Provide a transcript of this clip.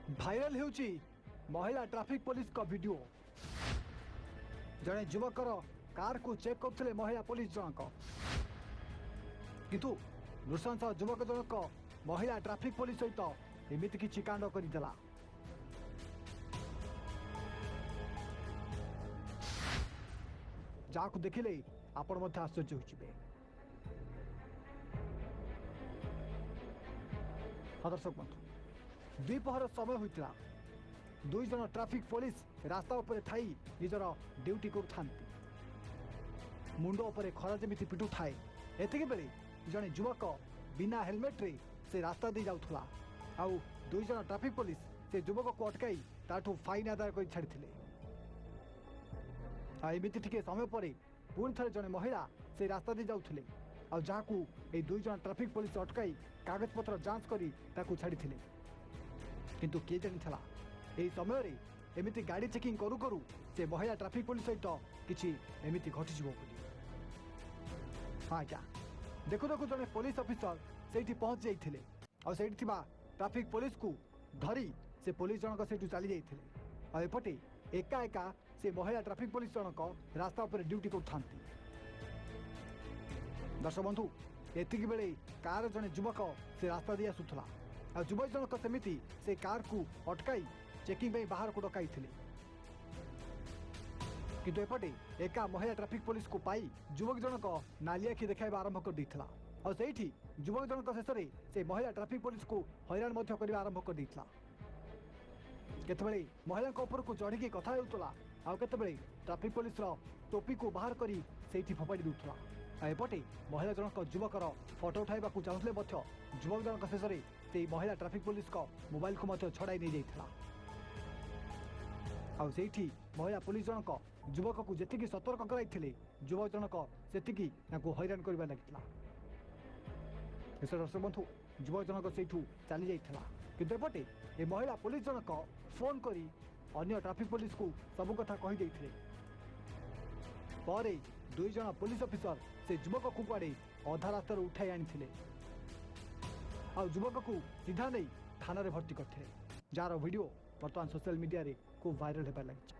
Viral होउची महिला traffic police का वीडियो। जड़े युवकर कार को चेक करते महिला पुलिस जनक किंतु नृशंस युवक जनक महिला ट्रैफिक पुलिस सहित एमती किसी कांड करदेला। जहाँ देखिले आपण मध्य आश्चर्य होइबे। दर्शक बंधु द्विपहर समय होता दुई जन ट्रैफिक पुलिस रास्ता उपर थाई निजर ड्यूटी करूँ मुंड उपर खरा जमी पिटू थाए एतिक बेले जड़े युवक बिना हेलमेट रे से रास्ता दे जाउथला आउ दुई जन ट्रैफिक पुलिस से युवक को अटकाई ताठू फाइन आदाय कर छाड़ी एमती टिके समय पर पुणी थे जड़े महिला से रास्ता दे जाउथले आ जहाँ को ए दुई जन ट्रैफिक पुलिस अटकाई कागज पत्र जांच करी ताकू छाड़ी किंतु किए जानी यही समय एमती गाड़ी चेकिंग करू करू से महिला ट्रैफिक पुलिस सहित किसी एमती घटिଯିव हाँ आज्ञा देखु देखु जड़े पुलिस ऑफिसर से पहुंच जाते और से ट्रैफिक पुलिस को धरी से पुलिस जनक से चली जाते एपटे एका एका से महिला ट्रैफिक पुलिस जनक रास्ता उपर ड्यूटी करूँ। दर्शक बंधु एतिक बेले कार जड़े युवक से रास्ता दे आसूला आ युवक जनक सेमिति से कार को अटकाई चेकिंग बाहर को डकाई किंतु एपटे एका महिला ट्रैफिक पुलिस को पाई युवक जनक नाली आखि देखा आरंभ कर देथिला और सेठी युवक जनक शेष से महिला ट्रैफिक पुलिस को हैरान मध्य करबा आरंभ कर देथिला। केतबेले महिला ऊपर को चढ़ी कथा होउतला आ केतबेले ट्रैफिक पुलिस टोपी को बाहर करी सेठी फोपाड़ी देउतला। एपटे महिला जनक युवकर फोटो उठाइबा को चाहूले मध्य युवक जनक शेष से महिला ट्रैफिक पुलिस को मोबाइल को मध्य छड़ाई नहीं जाइथिला आउ सेठी महिला पुलिस जनक युवक को जेतिकी सतर्क कराइथिले युवक जनक सेतिकी ताको हैरान करबा लागिथिला। दर्शक बंधु युवक जनक सेठू चली जाइथिला किंतु एपटे ए महिला पुलिस जनक फोन करी अन्य ट्रैफिक पुलिस को सब कथा कहि दैथिले परे दुई जन पुलिस ऑफिसर से युवक को कुआड़े अधा रास्ता उठाई आनी आ युवक को सीधा नहीं थाना रे भर्ती करते जार वीडियो बर्तमान सोशल मीडिया रे खूब वायरल होगा लगी।